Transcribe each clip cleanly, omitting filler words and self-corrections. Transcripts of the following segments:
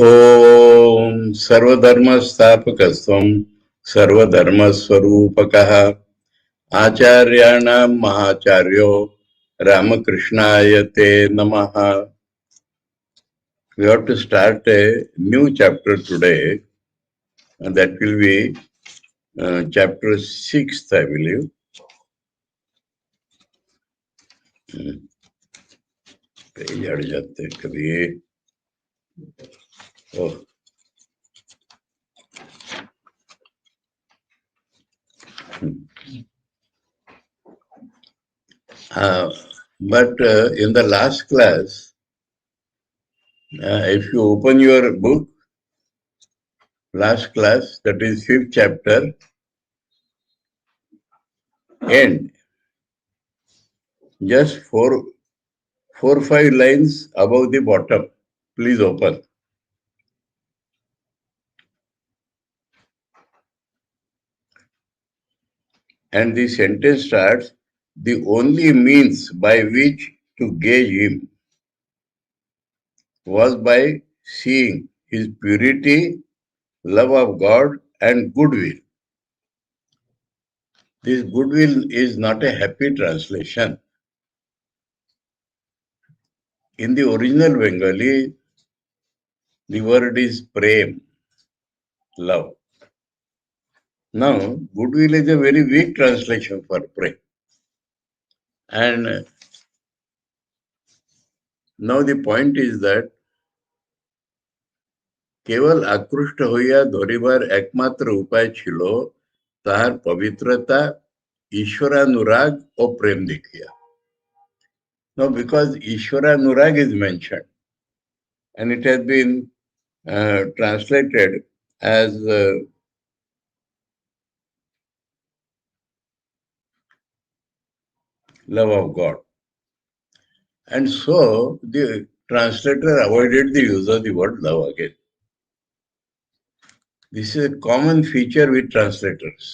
ओम सर्वधर्मस्थापकस्त्वं सर्वधर्मस्वरूपकः आचार्याणां महाचार्यो रामकृष्णाय ते नमः. We have to start a new chapter today, and that will be chapter 6, I believe. Page हट जाते कभी. Oh. But in the last class, if you open your book, last class, that is 5th chapter, end, just 4-5 lines above the bottom. Please open. And the sentence starts, the only means by which to gauge him was by seeing his purity, love of God, and goodwill. This goodwill is not a happy translation. In the original Bengali, the word is prem, love. Now, goodwill is a very weak translation for prem. And now the point is that কেবল আকৃষ্ট হইয়া ধরিবার একমাত্র উপায় ছিল তাহার পবিত্রতা, ঈশ্বরানুরাগ ও প্রেম দেখিয়া. Now, because ঈশ্বরানুরাগ is mentioned, and it has been translated as love of God. And so the translator avoided the use of the word love again. This is a common feature with translators.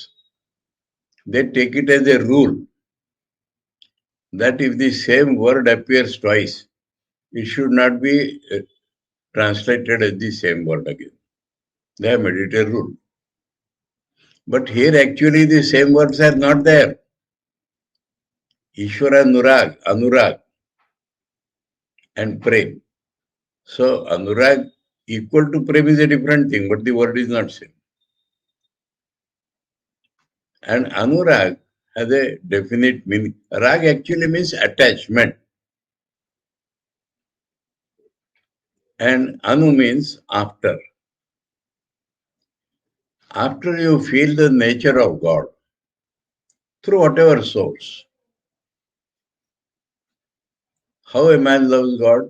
They take it as a rule that if the same word appears twice, it should not be translated as the same word again. They have made it a rule. But here actually the same words are not there. Ishvara Anurag, and Prem. So Anurag equal to Prem is a different thing, but the word is not same. And Anurag has a definite meaning. Rag actually means attachment. And Anu means after. After you feel the nature of God, through whatever source. How a man loves God?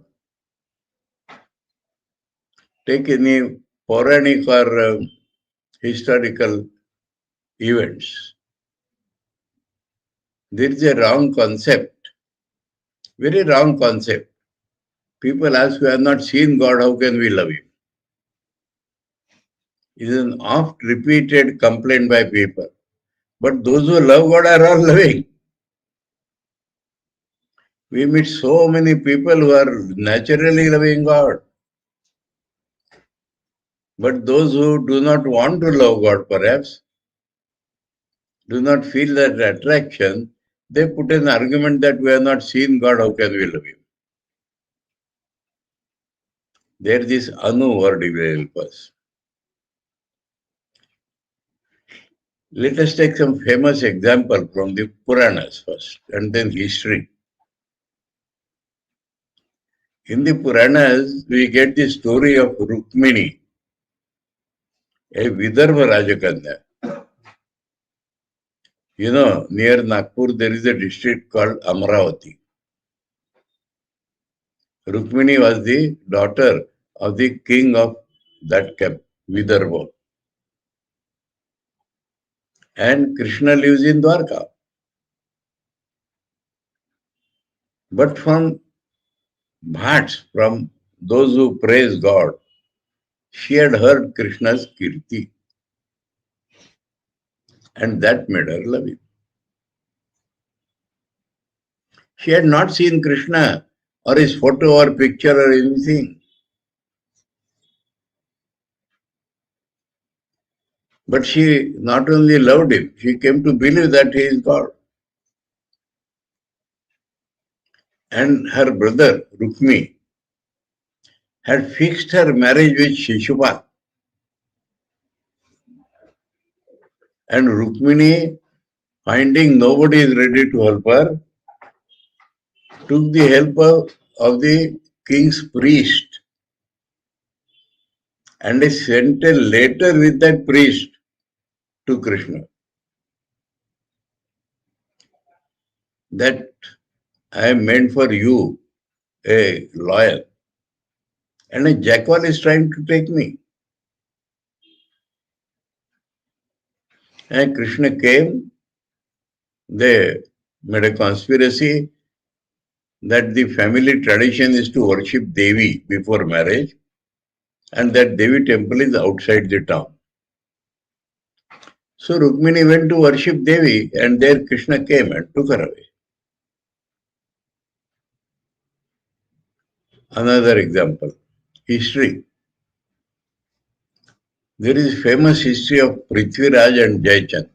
Take any Puranic or historical events. There is a wrong concept, very wrong concept. People ask, we have not seen God, how can we love Him? It is an oft-repeated complaint by people. But those who love God are all loving. We meet so many people who are naturally loving God. But those who do not want to love God, perhaps, do not feel that attraction, they put an argument that we have not seen God, how can we love Him? There this Anu word will help us. Let us take some famous example from the Puranas first, and then history. In the Puranas, we get the story of Rukmini, a Vidarbha Rajakanya. You know, near Nagpur, there is a district called Amravati. Rukmini was the daughter of the king of that camp, Vidarbha. And Krishna lives in Dwarka. But from bhats, from those who praise God, she had heard Krishna's kirti. And that made her love him. She had not seen Krishna or his photo or picture or anything. But she not only loved him, she came to believe that he is God. And her brother, Rukmi, had fixed her marriage with Shishupal. And Rukmini, finding nobody is ready to help her, took the help of the king's priest and sent a letter with that priest to Krishna that I am meant for you, a loyal, and a jackal is trying to take me. And Krishna came, they made a conspiracy that the family tradition is to worship Devi before marriage, and that Devi temple is outside the town. So Rukmini went to worship Devi, and there Krishna came and took her away. Another example, history. There is famous history of Prithviraj and Jaichand,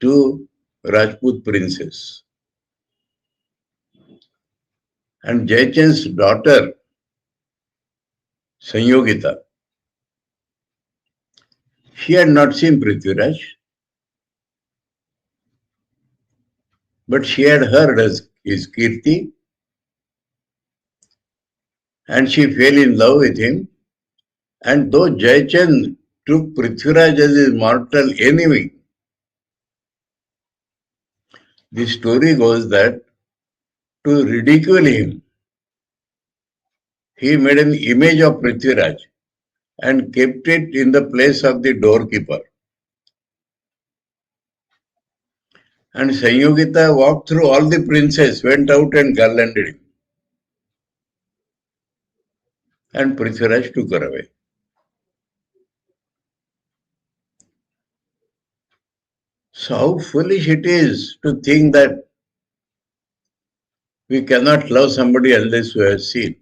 two Rajput princes. And Jaichand's daughter, Sanyogita, she had not seen Prithviraj, but she had heard his kirti, and she fell in love with him. And though Jaichand took Prithviraj as his mortal enemy, the story goes that to ridicule him, he made an image of Prithviraj and kept it in the place of the doorkeeper. And Sanyogita walked through all the princes, went out and garlanded him. And Prithviraj took her away. So how foolish it is to think that we cannot love somebody unless we have seen.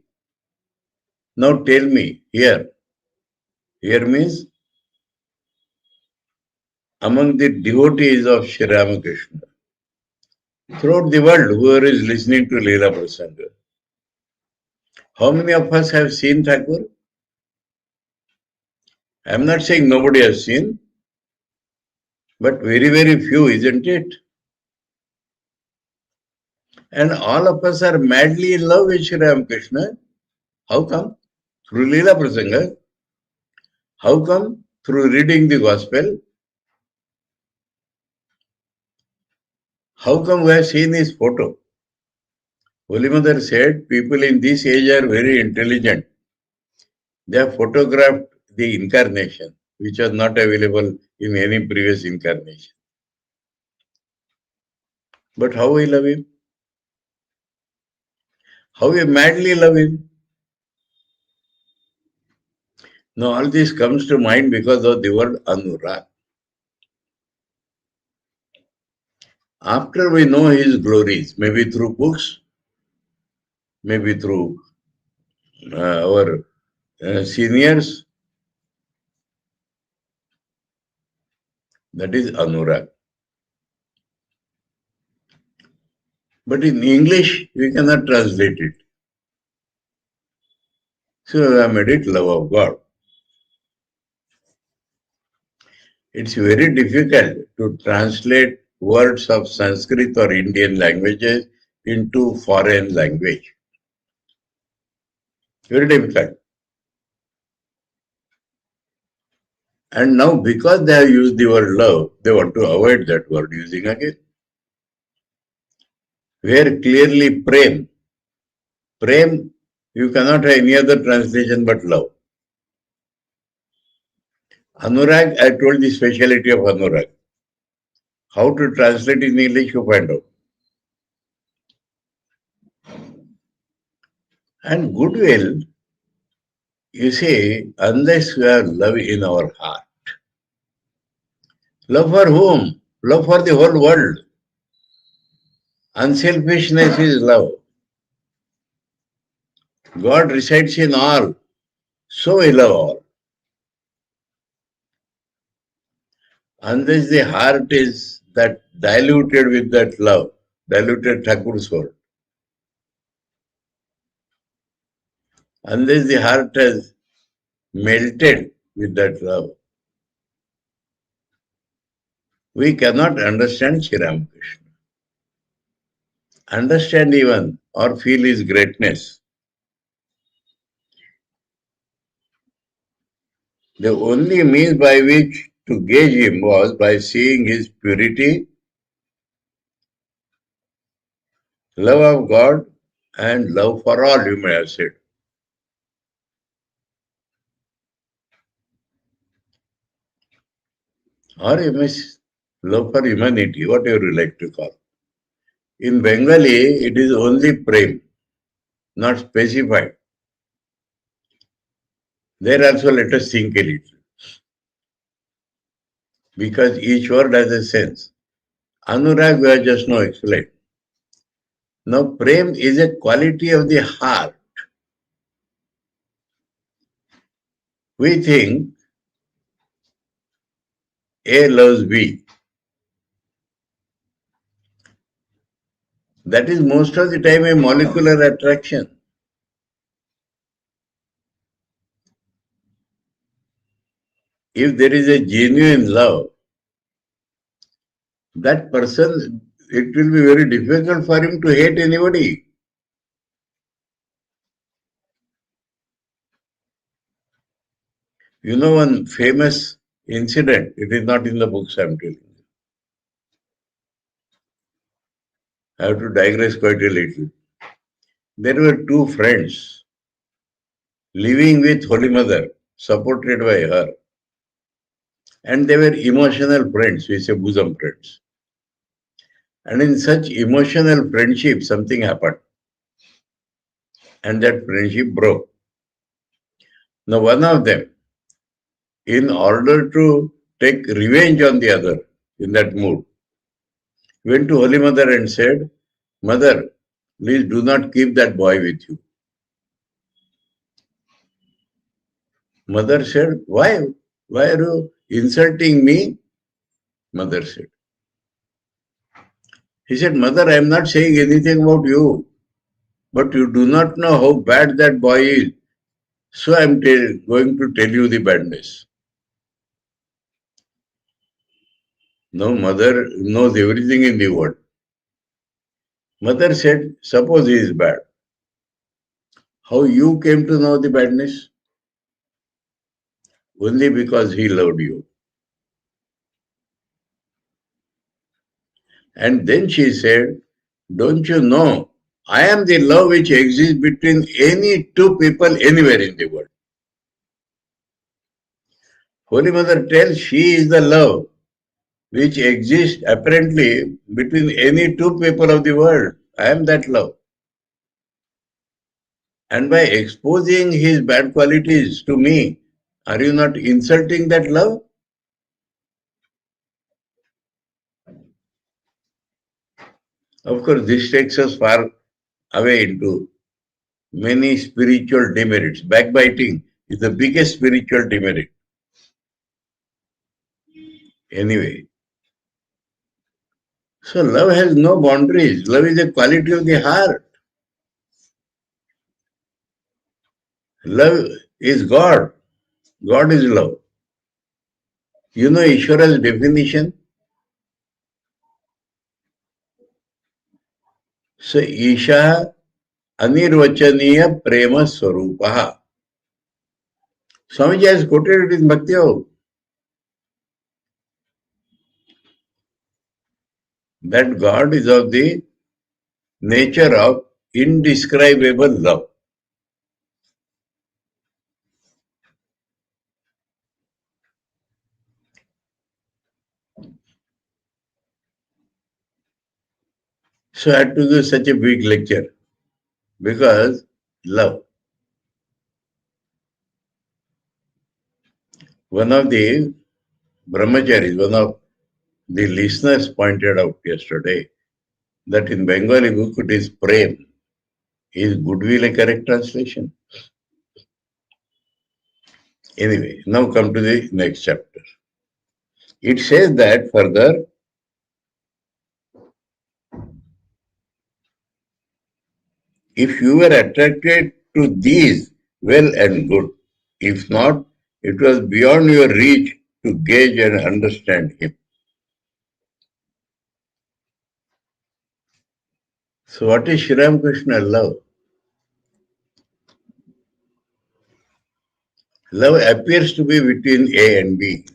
Now tell me, here means among the devotees of Sri Ramakrishna, throughout the world, whoever is listening to Leelaprasanga, how many of us have seen Thakur? I am not saying nobody has seen, but very, very few, isn't it? And all of us are madly in love with Sri Ramakrishna. How come? Through Leelaprasanga. How come? Through reading the Gospel. How come we have seen his photo? Holy Mother said, people in this age are very intelligent. They have photographed the incarnation, which was not available in any previous incarnation. But how we love him? How we madly love him? Now all this comes to mind because of the word Anurag. After we know his glories, maybe through books, maybe through our seniors, That is anurag. But in English, we cannot translate it. So I made it love of God. It's very difficult to translate words of Sanskrit or Indian languages into foreign language. Very difficult. And now because they have used the word love, they want to avoid that word using again. Where clearly prem. Prem, you cannot have any other translation but love. Anurag, I told the speciality of anurag. How to translate in English, you find out. And goodwill, you see, unless we have love in our heart. Love for whom? Love for the whole world. Unselfishness is love. God resides in all, so we love all. Unless the heart is that diluted with that love, diluted Thakur soul, unless the heart has melted with that love, we cannot understand Sri Ramakrishna. Understand even or feel his greatness. The only means by which to gauge him was by seeing his purity, love of God, and love for all, you may have said. Or you may love for humanity, whatever you like to call. In Bengali, it is only prem, not specified. There also let us think a little. Because each word has a sense. Anurag we have just now explained. Now, prem is a quality of the heart. We think A loves B. That is most of the time a molecular attraction. If there is a genuine love, that person, it will be very difficult for him to hate anybody. You know one famous incident, it is not in the books I am telling you. I have to digress quite a little. There were two friends living with Holy Mother, supported by her. And they were emotional friends, we say bosom friends. And in such emotional friendship, something happened. And that friendship broke. Now, one of them, in order to take revenge on the other in that mood, went to Holy Mother and said, Mother, please do not keep that boy with you. Mother said, why? Why are you insulting me? Mother said. He said, Mother, I am not saying anything about you, but you do not know how bad that boy is. So I am going to tell you the badness. No, Mother knows everything in the world. Mother said, suppose he is bad. How you came to know the badness? Only because he loved you. And then she said, don't you know, I am the love which exists between any two people anywhere in the world. Holy Mother tells she is the love which exists apparently between any two people of the world. I am that love. And by exposing his bad qualities to me, are you not insulting that love? Of course, this takes us far away into many spiritual demerits. Backbiting is the biggest spiritual demerit. Anyway, so love has no boundaries. Love is a quality of the heart. Love is God. God is love. You know Ishvara's definition? So Isha Anirvachaniya Prema Swarupaha. Swamiji has quoted it in Bhakti Yoga. That God is of the nature of indescribable love. So I had to do such a big lecture because love. One of the brahmacharis, one of the listeners pointed out yesterday that in Bengali book it is prem. Is goodwill a correct translation? Anyway, now come to the next chapter. It says that further, if you were attracted to these, well and good. If not, it was beyond your reach to gauge and understand him. So what is Sri Ramakrishna love? Love appears to be between A and B.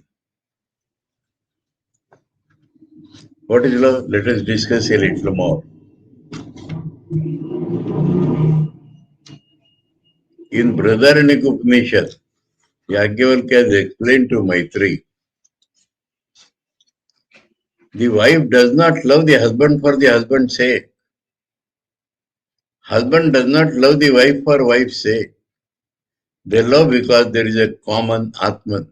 What is love? Let us discuss a little more. In Brihadaranyaka Upanishad, Yagyavaka has explained to Maitri, the wife does not love the husband for the husband's sake. Husband does not love the wife for wife's sake. They love because there is a common Atman.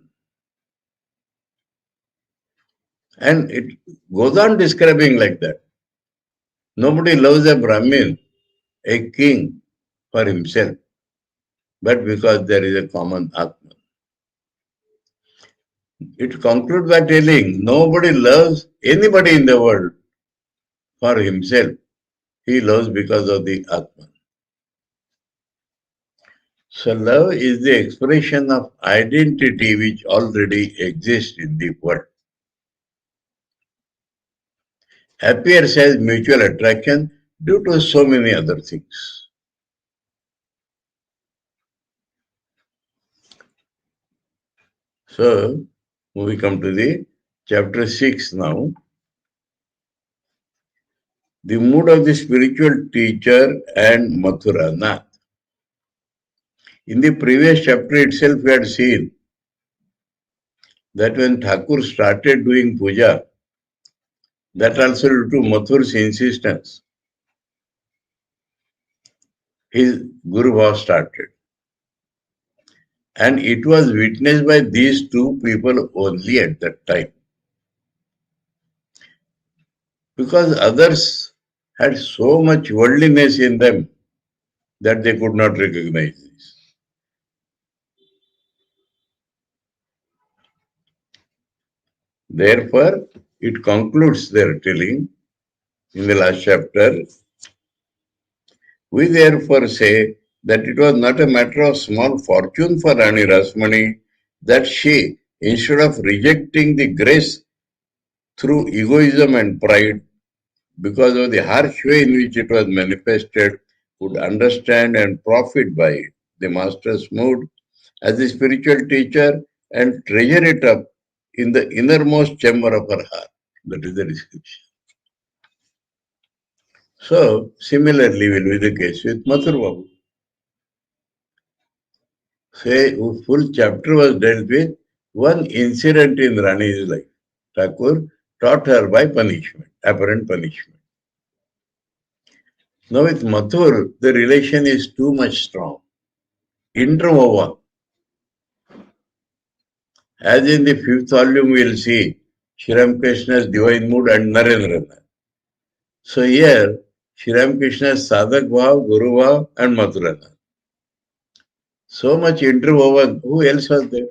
And it goes on describing like that. Nobody loves a Brahmin, a king, for himself, but because there is a common Atman. It concludes by telling nobody loves anybody in the world for himself. He loves because of the Atman. So love is the expression of identity which already exists in the world. Appears as mutual attraction due to so many other things. So, we come to the chapter 6 now. The mood of the spiritual teacher and Mathura Nath. In the previous chapter itself, we had seen that when Thakur started doing puja, that also due to Mathur's insistence, his Guru Bhav started. And it was witnessed by these two people only at that time. Because others had so much worldliness in them that they could not recognize this. Therefore, it concludes their telling in the last chapter. We therefore say that it was not a matter of small fortune for Rani Rasmani that she, instead of rejecting the grace through egoism and pride, because of the harsh way in which it was manifested, would understand and profit by it. The master's mood as a spiritual teacher and treasure it up in the innermost chamber of her heart. That is the description. So, similarly will be the case with Mathur Babu. Say, a full chapter was dealt with one incident in Rani's life. Thakur taught her by punishment, apparent punishment. Now with Mathur, the relation is too much strong. Interwoven. As in the fifth volume, we will see Sri Ramakrishna's divine mood and Narendra. So here, Sri Ramakrishna's Sadhak Bhav, Guru Bhav, and Mathurana. So much interwoven. Who else was there?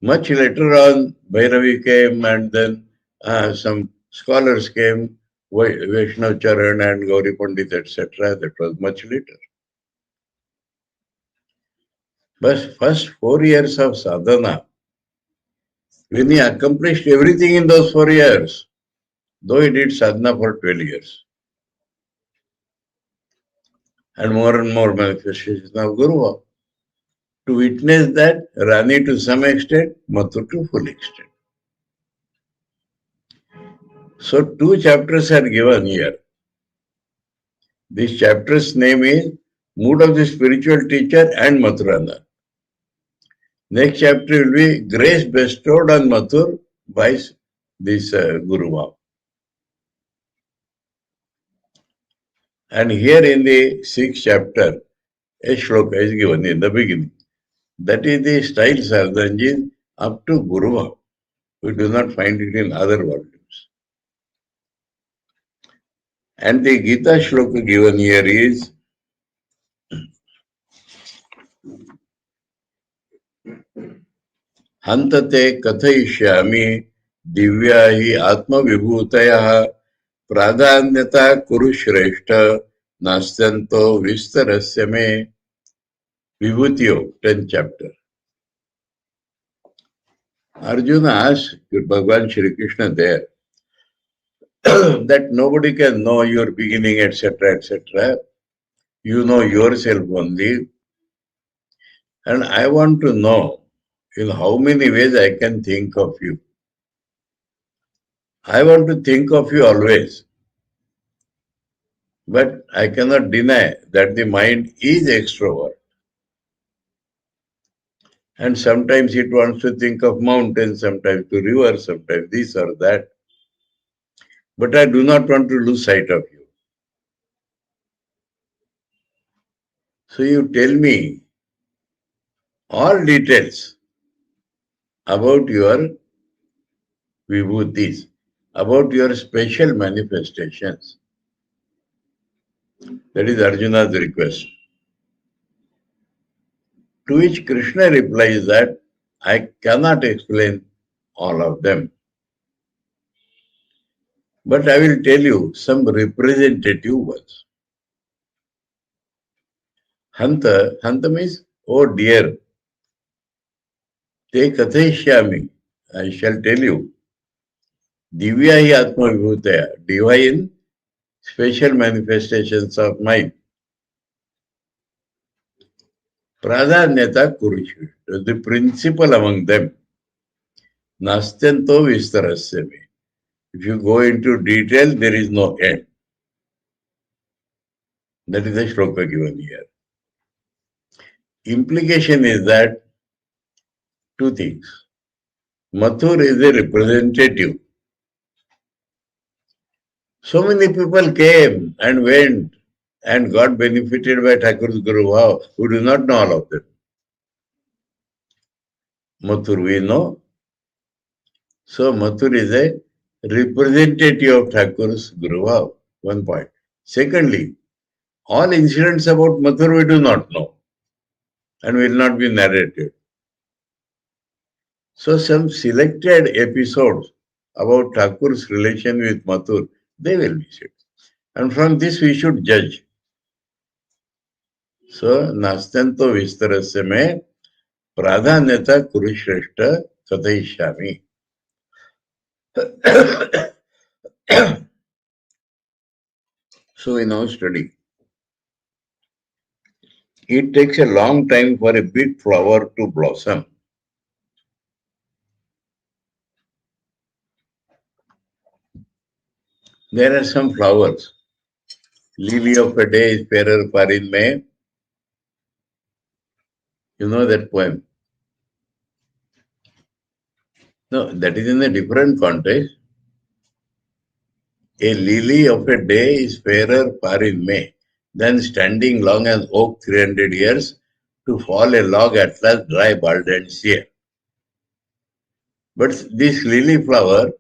Much later on, Bhairavi came, and then some scholars came, Vaishnav Charan and Gauri Pandit, etc. That was much later. But first 4 years of sadhana, when he accomplished everything in those 4 years, though he did sadhana for 12 years, and more manifestations of Guru. To witness that, Rani to some extent, Mathur to full extent. So 2 chapters are given here. This chapter's name is Mood of the Spiritual Teacher and Mathurana. Next chapter will be Grace Bestowed on Mathur by this Guru Bhava. And here in the 6th chapter, a shloka is given in the beginning. That is the style Sardanji up to Guru Bhava. We do not find it in other volumes. And the Gita shloka given here is Hantate kathayishyami divya hi atma vibhutayah pradhanyata kuru shreshta nastyanto vistarasya me. Vibhutiyo, 10th chapter. Arjuna asked Bhagavan Sri Krishna there that nobody can know your beginning, etc., etc. You know yourself only. And I want to know in how many ways I can think of you. I want to think of you always. But I cannot deny that the mind is extrovert. And sometimes it wants to think of mountains, sometimes to rivers, sometimes this or that. But I do not want to lose sight of you. So you tell me all details about your vibhutis, about your special manifestations. That is Arjuna's request. To which Krishna replies that I cannot explain all of them. But I will tell you some representative ones. Hanta means, oh dear, te katheshyami, I shall tell you. Divya hi atma vibhutaya, divine special manifestations of mind. Pradhanyata kurushu, the principal among them. Nastyanto vistarasya me. If you go into detail, there is no end. That is the shloka given here. Implication is that two things. Mathur is a representative. So many people came and went and got benefited by Thakur's Guru Bhava, who do not know all of them. Mathur we know. So Mathur is a representative of Thakur's Guru Bhava. One point. Secondly, all incidents about Mathur we do not know and will not be narrated. So some selected episodes about Thakur's relation with Mathur, they will be said. And from this we should judge. So, Nastyanto Vistarasya me Pradhanyata Kurushreshta Kathayishyami. So, we now study. It takes a long time for a big flower to blossom. There are some flowers. Lily of a day is fairer far in May. You know that poem? No, that is in a different context. A lily of a day is fairer far in May than standing long as oak 300 years to fall a log at last dry, bald and sere. But this lily flower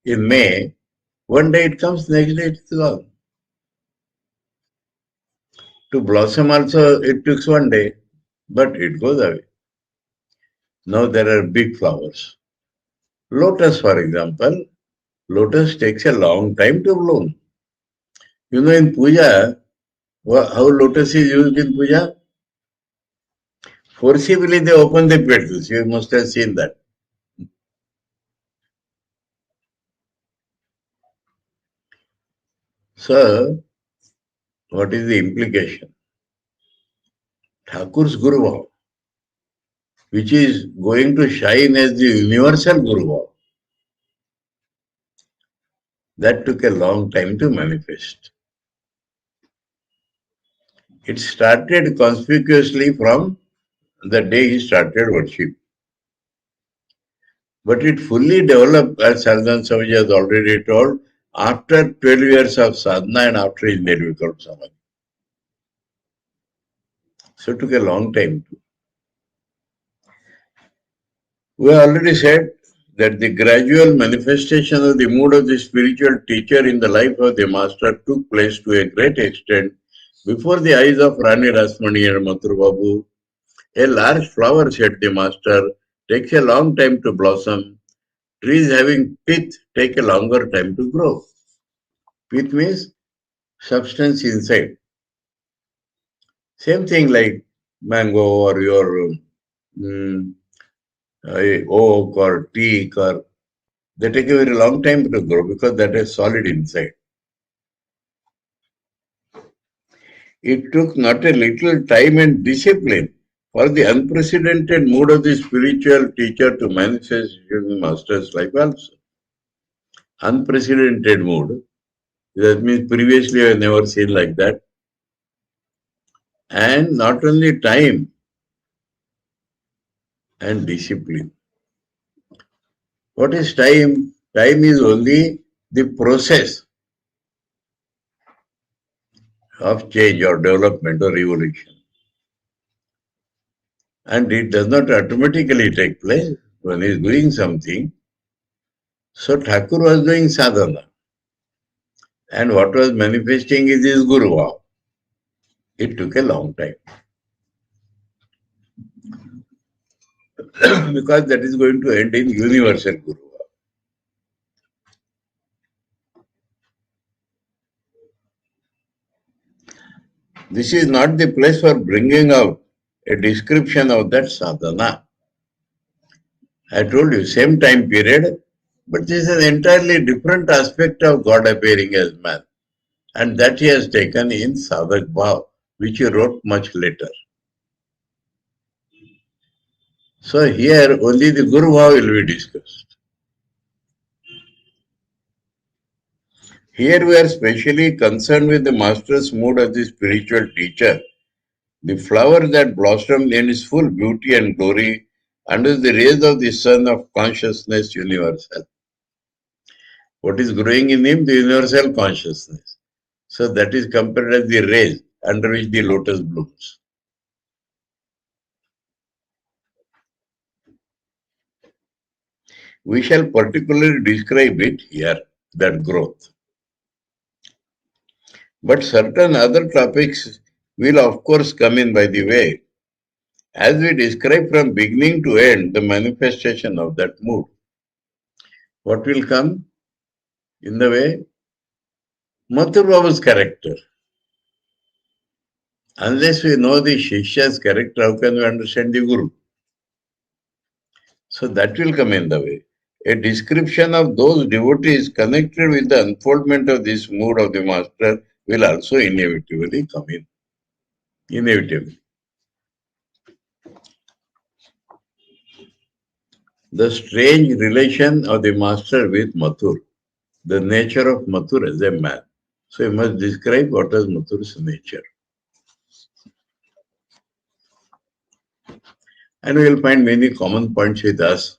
in May, one day it comes, next day it's gone. To blossom also it took one day, but it goes away. Now there are big flowers. Lotus, for example, lotus takes a long time to bloom. In puja, how lotus is used in puja? Forcibly they open the petals. You must have seen that. So, what is the implication? Thakur's Guru Bhav, which is going to shine as the universal Guru Bhav, that took a long time to manifest. It started conspicuously from the day he started worship. But it fully developed, as Saradananda Swamiji has already told, after 12 years of sadhana and after his Nirvikam Samadhi. So it took a long time. We already said that the gradual manifestation of the mood of the spiritual teacher in the life of the master took place to a great extent before the eyes of Rani Rasmani and Mathur Babu. A large flower, said the master, takes a long time to blossom. Trees having pith take a longer time to grow. Pith means substance inside. Same thing like mango or your mm, oak or teak, or they take a very long time to grow because that is solid inside. It took not a little time and discipline for the unprecedented mood of the spiritual teacher to manifest in the master's life also. Unprecedented mood. That means previously I have never seen like that. And not only time and discipline. What is time? Time is only the process of change or development or evolution. And it does not automatically take place when he is doing something. So Thakur was doing sadhana. And what was manifesting is his Guru Bhav. It took a long time. Because that is going to end in universal Guru Bhav. This is not the place for bringing out a description of that sadhana. I told you, same time period, but this is an entirely different aspect of God appearing as man. And that he has taken in Sadhak Bhav, which he wrote much later. So here only the Guru Bhav will be discussed. Here we are specially concerned with the master's mood as the spiritual teacher, the flower that blossomed in its full beauty and glory under the rays of the sun of consciousness universal. What is growing in him? The universal consciousness. So that is compared as the rays under which the lotus blooms. We shall particularly describe it here, that growth. But certain other topics will of course come in by the way, as we describe from beginning to end the manifestation of that mood. What will come in the way? Mathur Baba's character. Unless we know the Shishya's character, how can we understand the Guru? So that will come in the way. A description of those devotees connected with the unfoldment of this mood of the master will also inevitably come in. Inevitably. The strange relation of the master with Mathur, the nature of Mathur as a man. So you must describe what is Mathur's nature. And we will find many common points with us.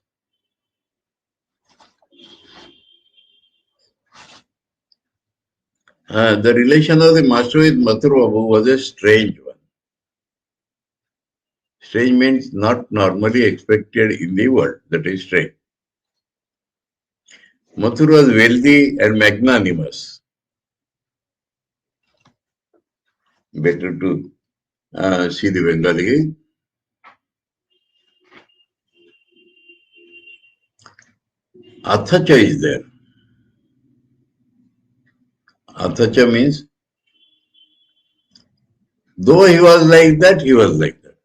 The relation of the master with Mathur Babu was a strange one. Strange means not normally expected in the world. That is strange. Mathur was wealthy and magnanimous. Better to see the Bengali. Athacha is there. Athacha means, though he was like that, he was like that.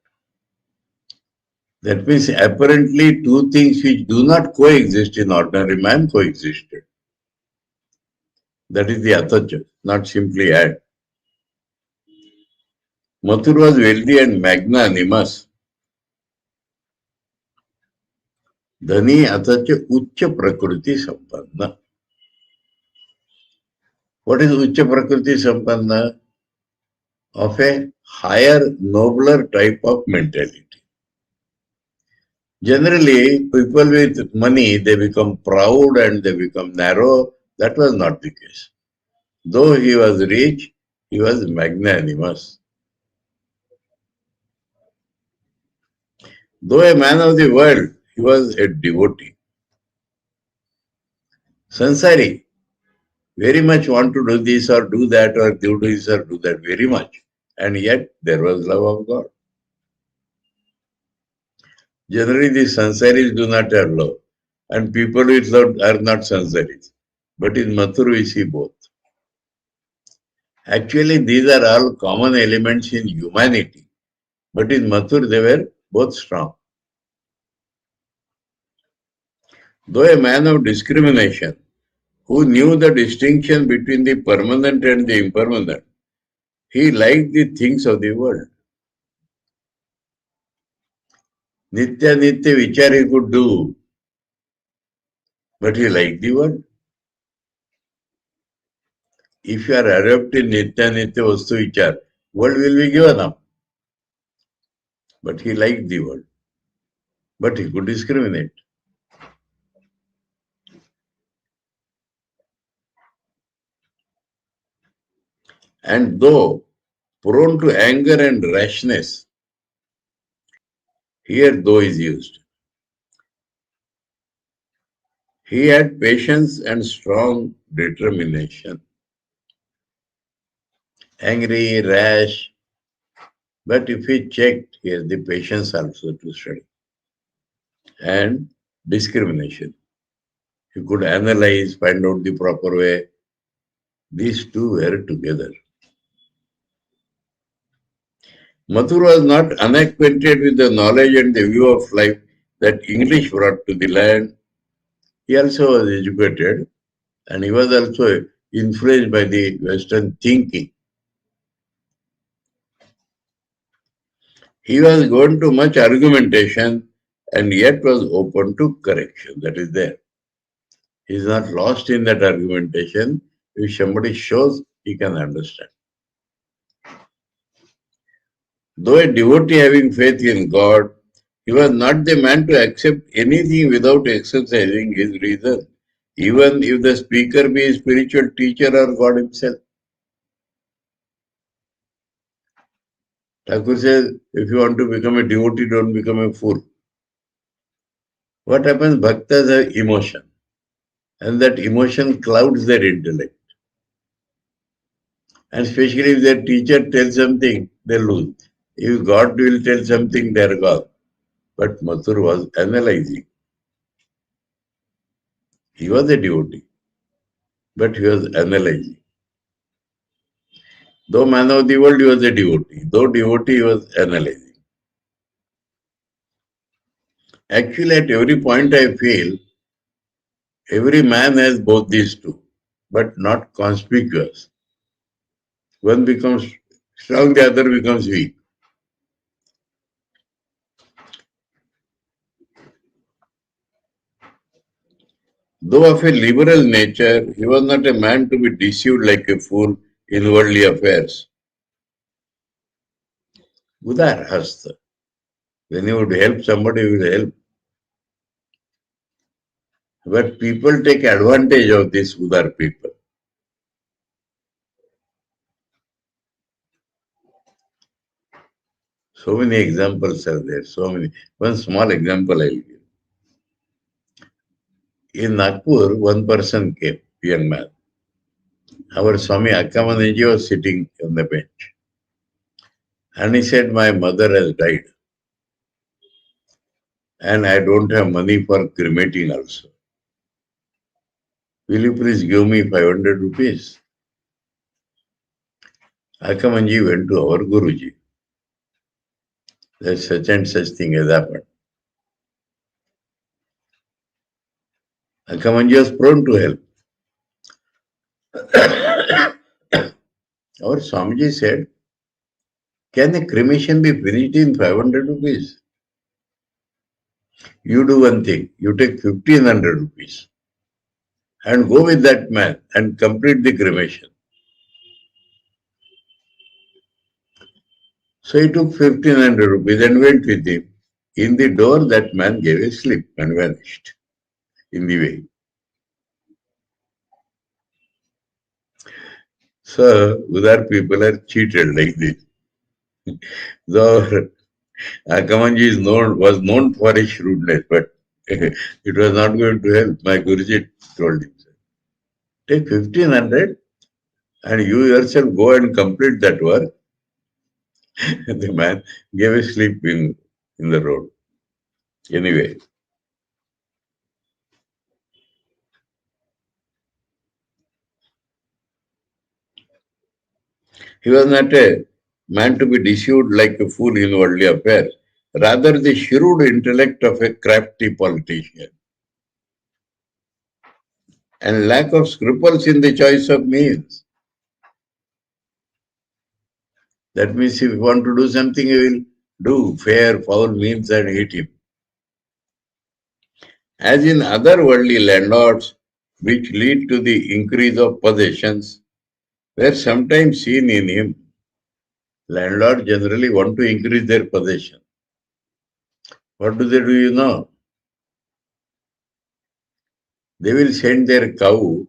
That means apparently two things which do not coexist in ordinary man coexisted. That is the Athacha, not simply add. Mathur was wealthy and magnanimous. Dhani Athacha Ucha Prakriti Sampanna. What is Ucha Prakriti Sampanna? Of a higher, nobler type of mentality. Generally, people with money, they become proud and they become narrow. That was not the case. Though he was rich, he was magnanimous. Though a man of the world, he was a devotee. Sansari, very much want to do this or do that or do this or do that, very much. And yet, there was love of God. Generally, the sansaris do not have love. And people with love are not sansaris. But in Mathur, we see both. Actually, these are all common elements in humanity. But in Mathur, they were both strong. Though a man of discrimination, who knew the distinction between the permanent and the impermanent, he liked the things of the world. Nitya Nitya Vichar he could do, but he liked the world. If you are adept in Nitya Nitya Vastu Vichar, world will be given up. But he liked the world. But he could discriminate. And though prone to anger and rashness, here though is used. He had patience and strong determination. Angry, rash, but if he checked, he has the patience also to study. And discrimination. He could analyze, find out the proper way. These two were together. Mathur was not unacquainted with the knowledge and the view of life that English brought to the land. He also was educated and he was also influenced by the Western thinking. He was going to much argumentation and yet was open to correction. That is there. He is not lost in that argumentation. If somebody shows, he can understand. Though a devotee having faith in God, he was not the man to accept anything without exercising his reason, even if the speaker be a spiritual teacher or God himself. Thakur says, if you want to become a devotee, don't become a fool. What happens? Bhaktas have emotion, and that emotion clouds their intellect. And especially if their teacher tells something, they lose. If God will tell something, they are gone. But Mathur was analyzing. He was a devotee, but he was analyzing. Though man of the world, he was a devotee. Though devotee, he was analyzing. Actually, at every point I feel, every man has both these two, but not conspicuous. One becomes strong, the other becomes weak. Though of a liberal nature, he was not a man to be deceived like a fool in worldly affairs. Udar hasta. When he would help somebody, he would help. But people take advantage of these Udar people. So many examples are there, so many. One small example I'll give. In Nagpur, one person came, young man. Our Swami Akamaniji was sitting on the bench. And he said, my mother has died. And I don't have money for cremating also. Will you please give me 500 rupees? Akamanji went to our Guruji. That such and such thing has happened. Akamanji was prone to help. Our Swamiji said, can the cremation be finished in 500 rupees? You do one thing, you take 1500 rupees and go with that man and complete the cremation. So he took 1500 rupees and went with him. In the door, that man gave a slip and vanished in the way. So, other people are cheated like this. Though Akamanji was known for his shrewdness, but it was not going to help. My Guruji told him, take 1500 and you yourself go and complete that work. The man gave a slip in the road. Anyway, he was not a man to be deceived like a fool in worldly affairs, rather the shrewd intellect of a crafty politician. And lack of scruples in the choice of means. That means if you want to do something, you will do fair, foul means and hit him. As in other worldly landlords, which lead to the increase of possessions, were sometimes seen in him. Landlords generally want to increase their possession. What do, you know? They will send their cow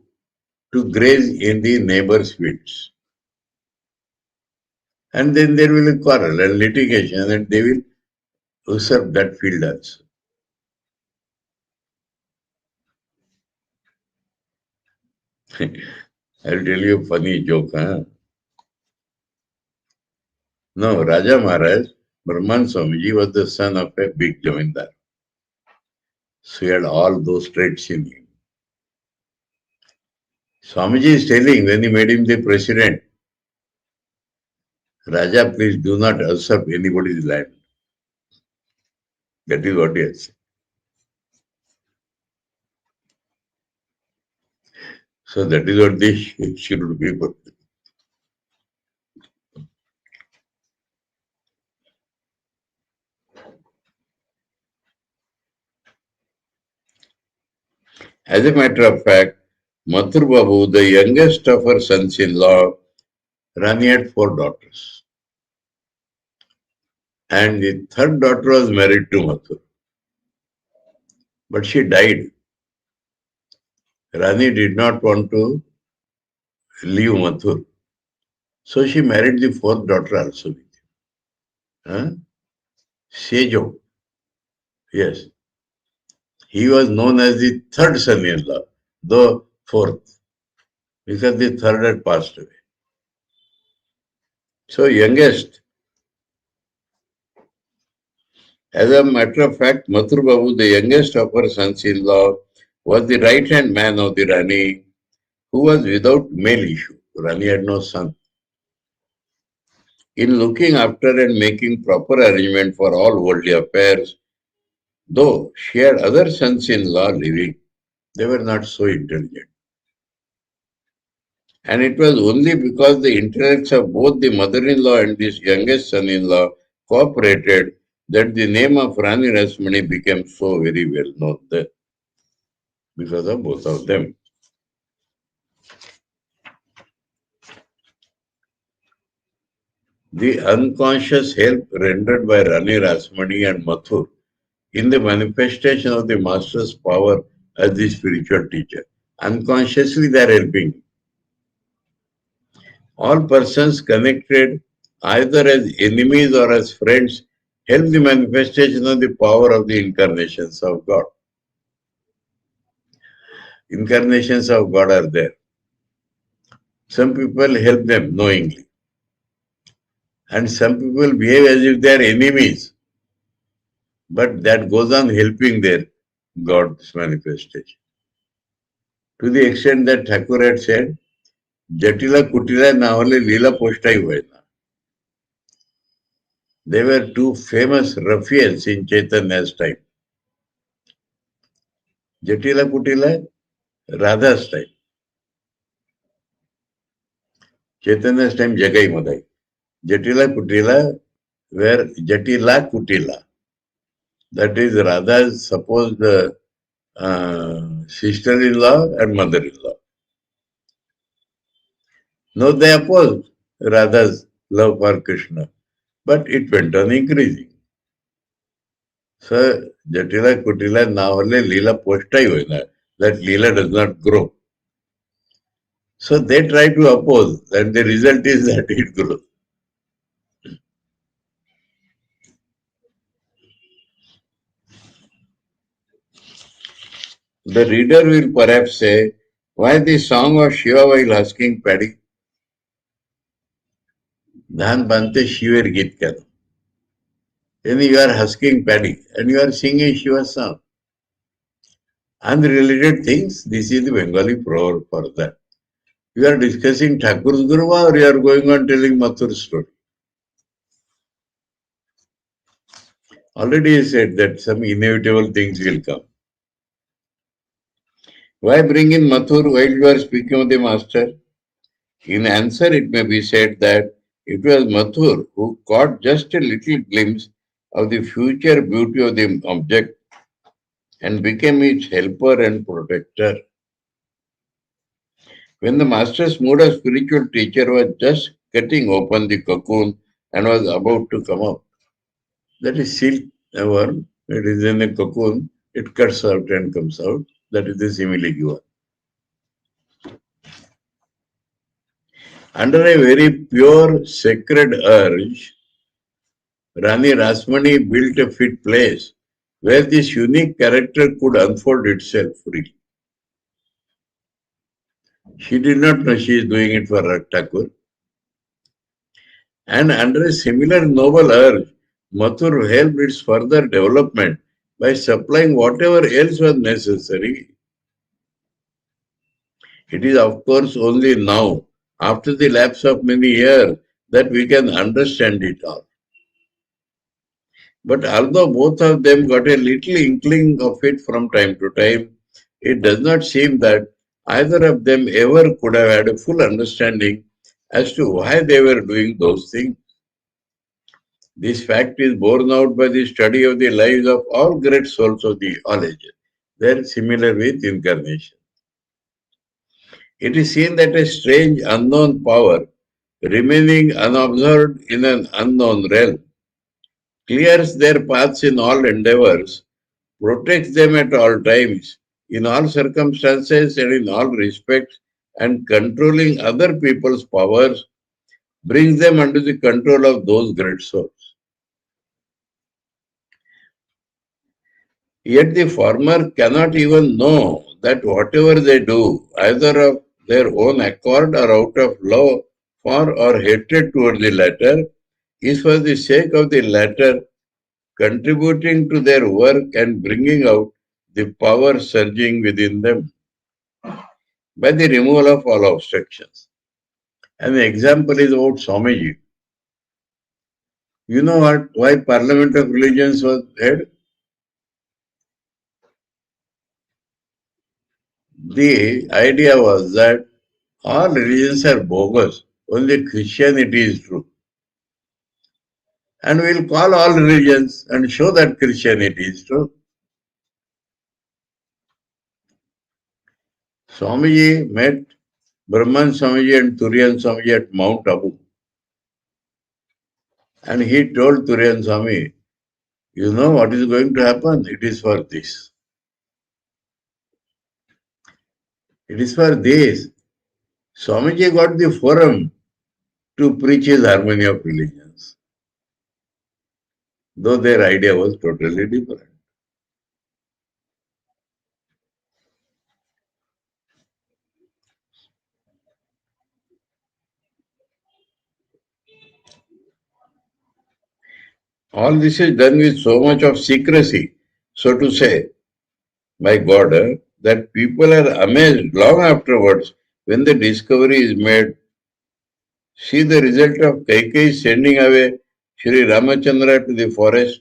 to graze in the neighbor's fields. And then there will be quarrel and litigation and they will usurp that field also. I'll tell you a funny joke. Huh? No, Raja Maharaj, Brahman Swamiji was the son of a big Jamindar. So he had all those traits in him. Swamiji is telling when he made him the president, Raja, please do not usurp anybody's land. That is what he has said. So that is what this should be. As a matter of fact, Mathur Babu, the youngest of her sons-in-law, Rani had 4 daughters. And the third daughter was married to Mathur. But she died. Rani did not want to leave Mathur. So she married the 4th daughter also. Huh? Sejo. Yes. He was known as the third son-in-law, though 4th, because the third had passed away. So youngest. As a matter of fact, Mathur Babu, the youngest of her sons-in-law, was the right-hand man of the Rani, who was without male issue. Rani had no son. In looking after and making proper arrangement for all worldly affairs, though she had other sons-in-law living, they were not so intelligent. And it was only because the intellects of both the mother-in-law and this youngest son-in-law cooperated that the name of Rani Rasmani became so very well known there, because of both of them. The unconscious help rendered by Rani Rasmani and Mathur in the manifestation of the master's power as the spiritual teacher. Unconsciously they are helping. All persons connected either as enemies or as friends help the manifestation of the power of the incarnations of God. Incarnations of God are there. Some people help them knowingly. And some people behave as if they are enemies. But that goes on helping their God's manifestation. to the extent that Thakur had said, Jatila Kutila Navale Leela Postai Huena. They were two famous ruffians in Chaitanya's time. Jatila Kutila, Radha's time. Chaitanya's time, Jagai Madai. Jatila Kutila were Jatila Kutila. That is Radha's supposed sister-in-law and mother-in-law. No, they opposed Radha's love for Krishna, but it went on increasing. So, Jatila Kutila Navale Leela Postai Huena, that Leela does not grow. So they try to oppose, and the result is that it grows. The reader will perhaps say, why the song of Shiva while husking paddy? Dhan bante Shiver Git Kar. Then you are husking paddy and you are singing Shiva's song. Unrelated things, this is the Bengali proverb for that. You are discussing Thakur's Guruva or you are going on telling Mathur's story. Already I said that some inevitable things will come. Why bring in Mathur while you are speaking of the master? In answer, it may be said that it was Mathur who caught just a little glimpse of the future beauty of the object and became its helper and protector. When the master's mood of spiritual teacher was just cutting open the cocoon and was about to come out, that is silk worm, it is in a cocoon, it cuts out and comes out. That is the simile given. Under a very pure, sacred urge, Rani Rasmani built a fit place where this unique character could unfold itself freely. She did not know she is doing it for Thakur. And under a similar noble urge, Mathur helped its further development by supplying whatever else was necessary. It is, of course, only now, after the lapse of many years, that we can understand it all. But although both of them got a little inkling of it from time to time, it does not seem that either of them ever could have had a full understanding as to why they were doing those things. This fact is borne out by the study of the lives of all great souls of all ages. They are similar with incarnation. It is seen that a strange unknown power, remaining unobserved in an unknown realm, clears their paths in all endeavors, protects them at all times, in all circumstances and in all respects, and controlling other people's powers, brings them under the control of those great souls. Yet the former cannot even know that whatever they do, either of their own accord or out of love for or hatred toward the latter, is for the sake of the latter, contributing to their work and bringing out the power surging within them by the removal of all obstructions. An example is about Swamiji. You know what? Why Parliament of Religions was held? The idea was that all religions are bogus, only Christianity is true. And we'll call all religions and show that Christianity is true. Swamiji met Brahman Swamiji and Turiyan Swamiji at Mount Abu. And he told Turiyan Swami, you know what is going to happen? It is for this. It is for this. Swamiji got the forum to preach his harmony of religions, though their idea was totally different. All this is done with so much of secrecy, so to say, by God. that people are amazed long afterwards when the discovery is made. See the result of Kaikeyi sending away Sri Ramachandra to the forest.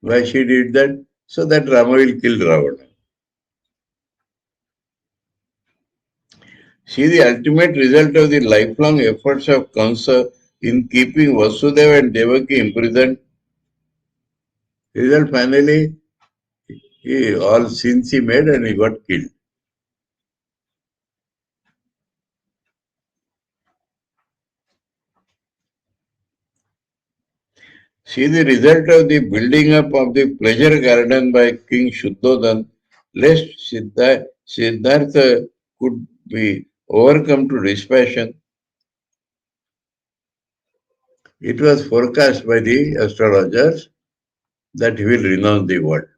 Why she did that? So that Rama will kill Ravana. See the ultimate result of the lifelong efforts of Kansa in keeping Vasudeva and Devaki imprisoned. Result finally, all sins he made and he got killed. See the result of the building up of the pleasure garden by King Shuddhodhan, lest Siddhartha could be overcome to dispassion. It was forecast by the astrologers that he will renounce the world.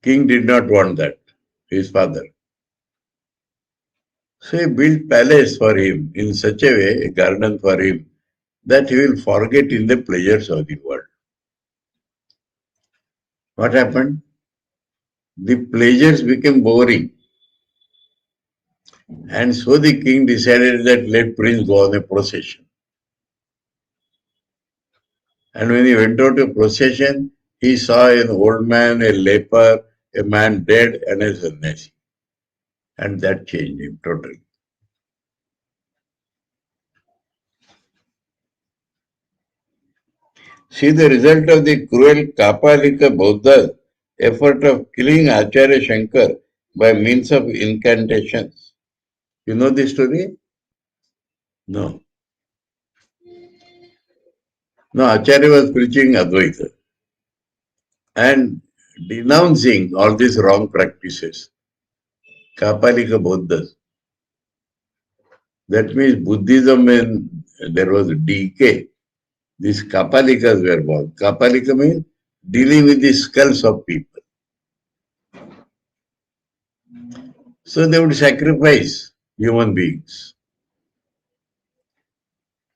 King did not want that, his father. So he built palace for him in such a way, a garden for him, that he will forget in the pleasures of the world. What happened? The pleasures became boring. And so the king decided that let prince go on a procession. And when he went out to procession, he saw an old man, a leper, a man dead, and a sannyasi. And that changed him totally. See the result of the cruel Kapalika Buddha's effort of killing Acharya Shankar by means of incantations. You know the story? No. No, Acharya was preaching Advaita and denouncing all these wrong practices. Kapalika Buddhas. That means Buddhism, when there was decay, these Kapalikas were born. Kapalika means dealing with the skulls of people. So they would sacrifice human beings.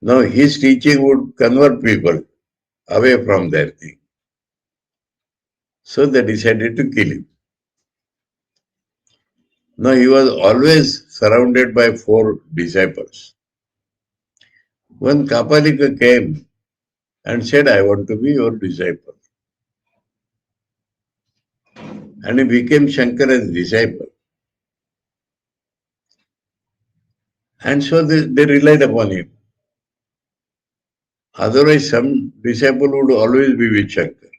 Now his teaching would convert people away from their thing. So they decided to kill him. Now he was always surrounded by 4 disciples. One Kapalika came and said, I want to be your disciple. And he became Shankara's disciple. And so they relied upon him. Otherwise, some disciple would always be with Shankar.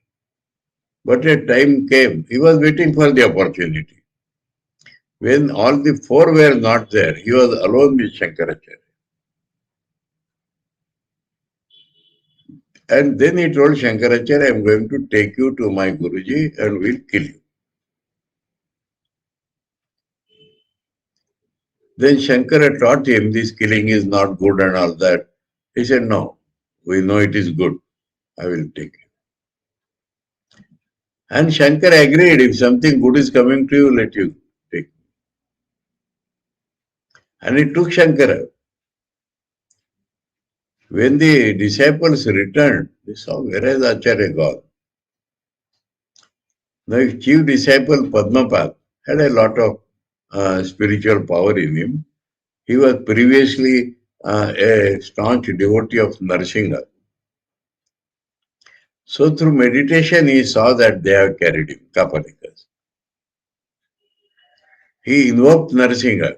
But a time came, he was waiting for the opportunity. When all the 4 were not there, he was alone with Shankaracharya. And then he told Shankaracharya, I am going to take you to my Guruji and will kill you. Then Shankara taught him this killing is not good and all that. He said, no, we know it is good. I will take you. And Shankara agreed, if something good is coming to you, let you take. And he took Shankara. When the disciples returned, they saw, where has Acharya gone? Now, his chief disciple Padmapad had a lot of spiritual power in him. He was previously a staunch devotee of Narsinga. So through meditation, he saw that they have carried him, Kapalikas. He invoked Narsinga.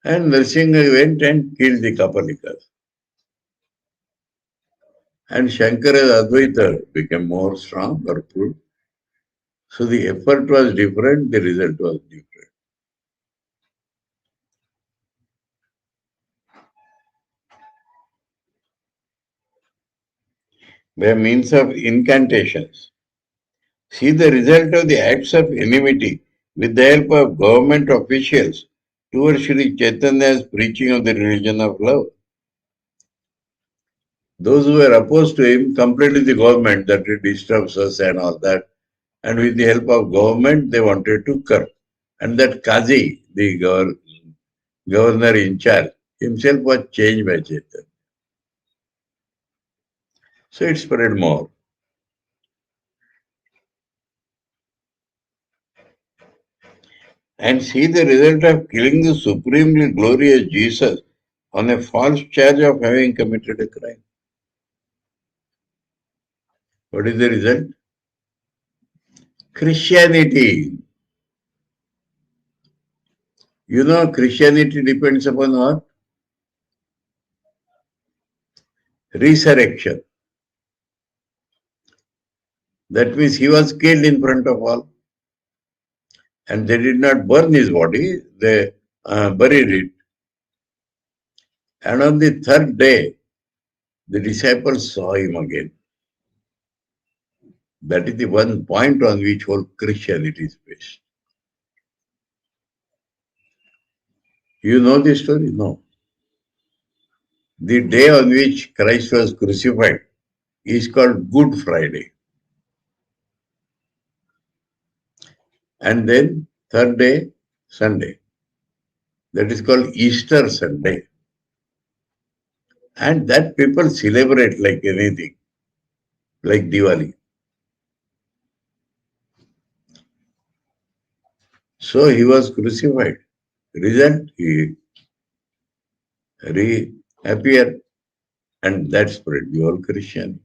And Narsinga went and killed the Kapalikas. And Shankara's Advaita became more strong or proved. So the effort was different, the result was different. By means of incantations. See the result of the acts of enmity with the help of government officials towards Sri Chaitanya's preaching of the religion of love. Those who were opposed to him complained to the government that it disturbs us and all that. And with the help of government, they wanted to curb. And that Qazi, the governor in charge, himself was changed by Chaitanya. So it spread more. and see the result of killing the supremely glorious Jesus on a false charge of having committed a crime. What is the result? Christianity. You know, Christianity depends upon what? Resurrection. That means he was killed in front of all. And they did not burn his body, they buried it. And on the third day, the disciples saw him again. That is the one point on which whole Christianity is based. You know this story? No. The day on which Christ was crucified is called Good Friday. And then third day, Sunday. That is called Easter Sunday. And that people celebrate like anything, like Diwali. So he was crucified. Result, he reappeared, and that spread the whole Christianity.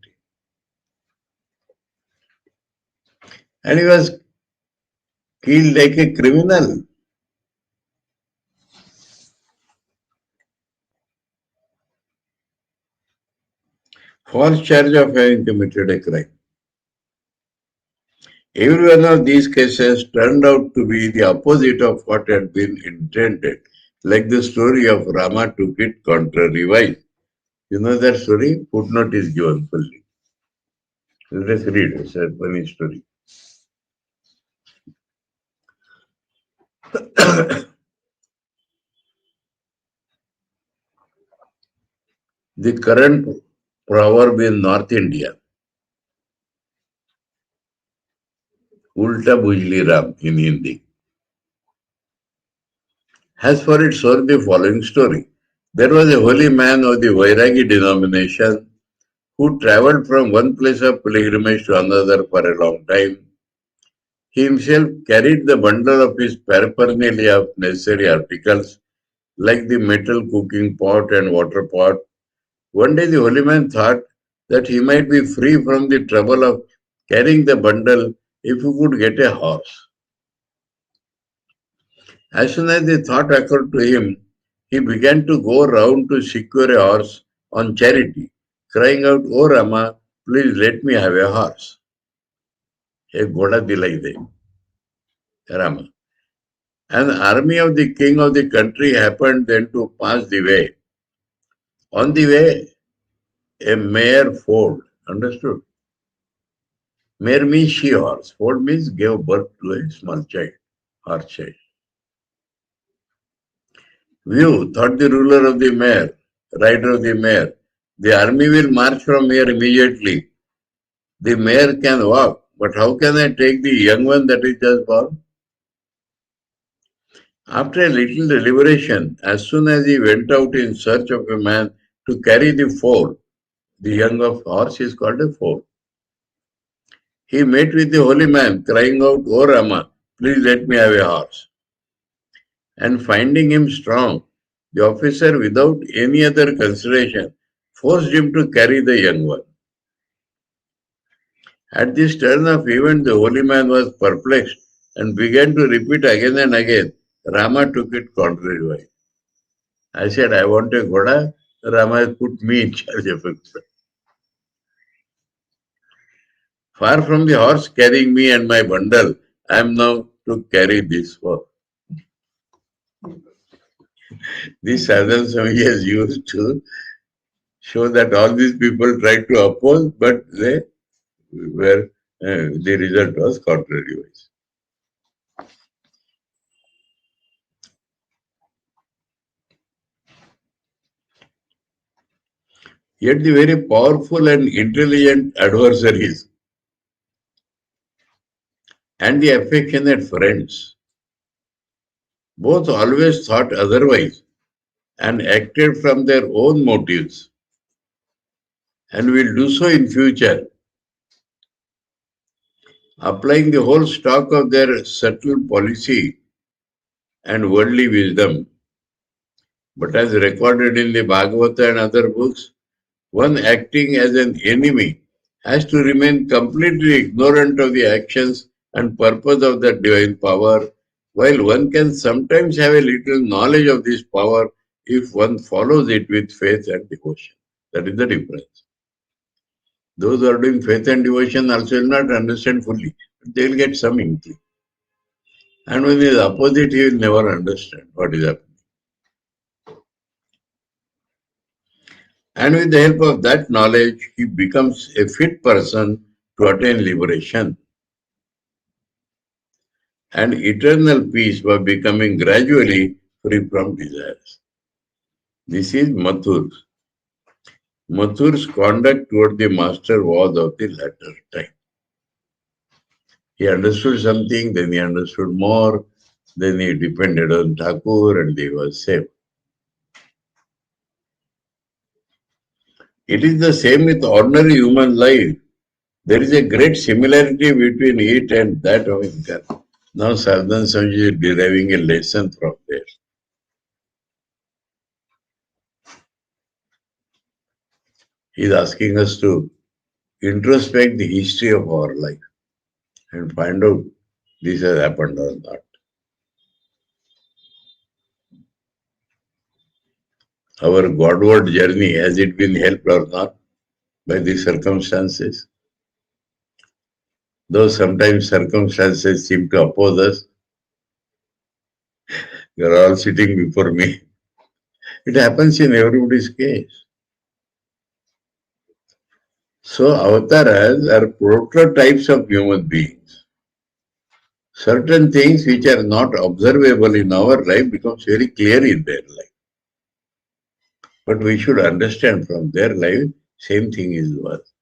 And he was killed like a criminal. False charge of having committed a crime. Every one of these cases turned out to be the opposite of what had been intended, like the story of Rama took it contrariwise. You know that story? Footnote is given fully. Let us read. It's a funny story. The current proverb in North India, Ulta Bujli Ram in Hindi, has for its source the following story. There was a holy man of the Vairagi denomination who traveled from one place of pilgrimage to another for a long time. He himself carried the bundle of his paraphernalia of necessary articles, like the metal cooking pot and water pot. One day the holy man thought that he might be free from the trouble of carrying the bundle if he could get a horse. As soon as the thought occurred to him, he began to go round to secure a horse on charity, crying out, "O Rama, please let me have a horse." A ghoda dilai de, Rama. An army of the king of the country happened then to pass the way. On the way, a mare foaled. Understood? Mare means she horse. Foaled means gave birth to a small child, horse child. View, thought the ruler of the mare, rider of the mare. The army will march from here immediately. The mare can walk, but how can I take the young one that is just born? After a little deliberation, as soon as he went out in search of a man to carry the foal, the young of horse is called a foal. He met with the holy man, crying out, "O Rama, please let me have a horse." And finding him strong, the officer, without any other consideration, forced him to carry the young one. At this turn of events, the holy man was perplexed and began to repeat again and again. Rama took it contrary. I said, "I want a ghoda." Rama has put me in charge of it. Far from the horse carrying me and my bundle, I am now to carry this horse. This sadhana Swami has used to show that all these people tried to oppose, but they were the result was contrary. Yet the very powerful and intelligent adversaries and the affectionate friends both always thought otherwise and acted from their own motives and will do so in future, applying the whole stock of their subtle policy and worldly wisdom. But as recorded in the Bhagavata and other books, one acting as an enemy has to remain completely ignorant of the actions and purpose of that divine power, while one can sometimes have a little knowledge of this power if one follows it with faith and devotion. That is the difference. Those who are doing faith and devotion also will not understand fully, but they will get some inkling. And when he is opposite, he will never understand what is happening. And with the help of that knowledge, he becomes a fit person to attain liberation and eternal peace by becoming gradually free from desires. This is Mathur. Mathur's conduct toward the master was of the latter type. He understood something, then he understood more, then he depended on Thakur and he was saved. It is the same with ordinary human life. There is a great similarity between it and that of Incarnation. Now Saradananda Swami is deriving a lesson from there. He is asking us to introspect the history of our life and find out this has happened or not. Our Godward journey, has it been helped or not by these circumstances? Though sometimes circumstances seem to oppose us, you are all sitting before me. It happens in everybody's case. So avatars are prototypes of human beings. Certain things which are not observable in our life becomes very clear in their life. But we should understand from their life, same thing is ours.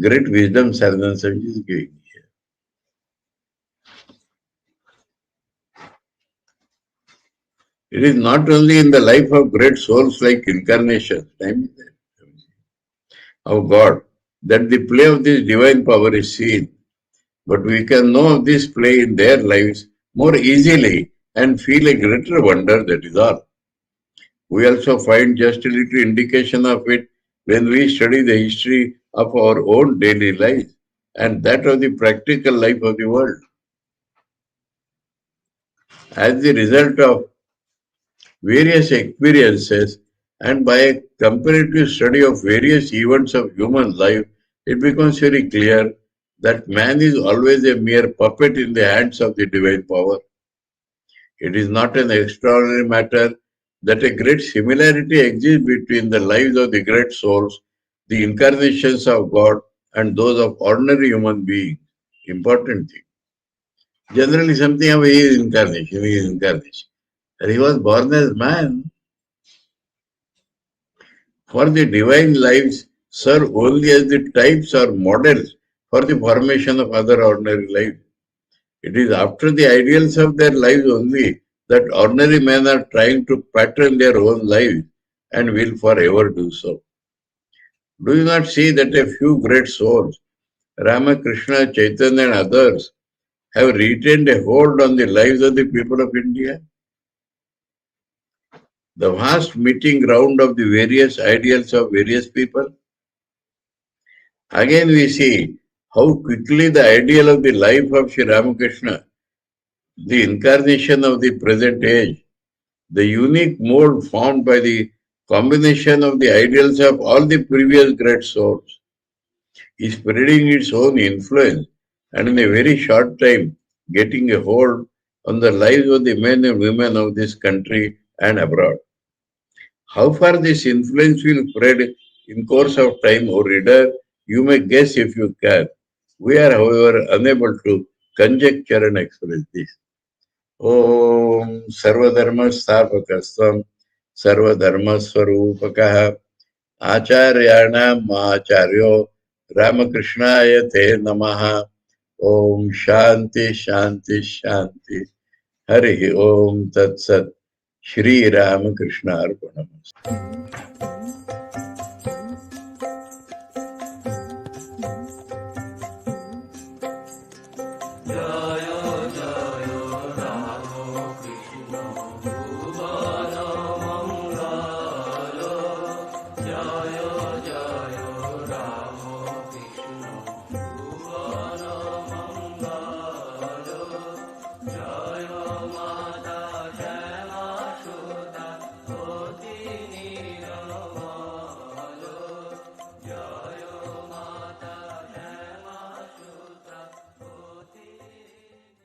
Great wisdom Saradananda Swami is giving here. It is not only in the life of great souls like Incarnation of God that the play of this divine power is seen, but we can know of this play in their lives more easily and feel a greater wonder, that is all. We also find just a little indication of it when we study the history of our own daily life and that of the practical life of the world. As the result of various experiences and by a comparative study of various events of human life, it becomes very clear that man is always a mere puppet in the hands of the divine power. It is not an extraordinary matter that a great similarity exists between the lives of the great souls, the incarnations of God, and those of ordinary human beings. Important thing. Generally, something of he is incarnation, he is incarnation. And he was born as man. For the divine lives serve only as the types or models for the formation of other ordinary lives. It is after the ideals of their lives only that ordinary men are trying to pattern their own lives and will forever do so. Do you not see that a few great souls, Ramakrishna, Chaitanya and others, have retained a hold on the lives of the people of India? The vast meeting ground of the various ideals of various people. Again we see how quickly the ideal of the life of Sri Ramakrishna, the incarnation of the present age, the unique mode found by the combination of the ideals of all the previous great souls, is spreading its own influence and in a very short time getting a hold on the lives of the men and women of this country and abroad. How far this influence will spread in course of time, O reader, you may guess if you can. We are, however, unable to conjecture and express this. Om Sarvadharma Sthapakastam Sarvadharma Swarupakaha Acharyanam Acharyo Ramakrishnaya Te Namaha. Om Shanti Shanti Shanti. Hari Om Tat Sat. Sri Ramakrishna Arpanam.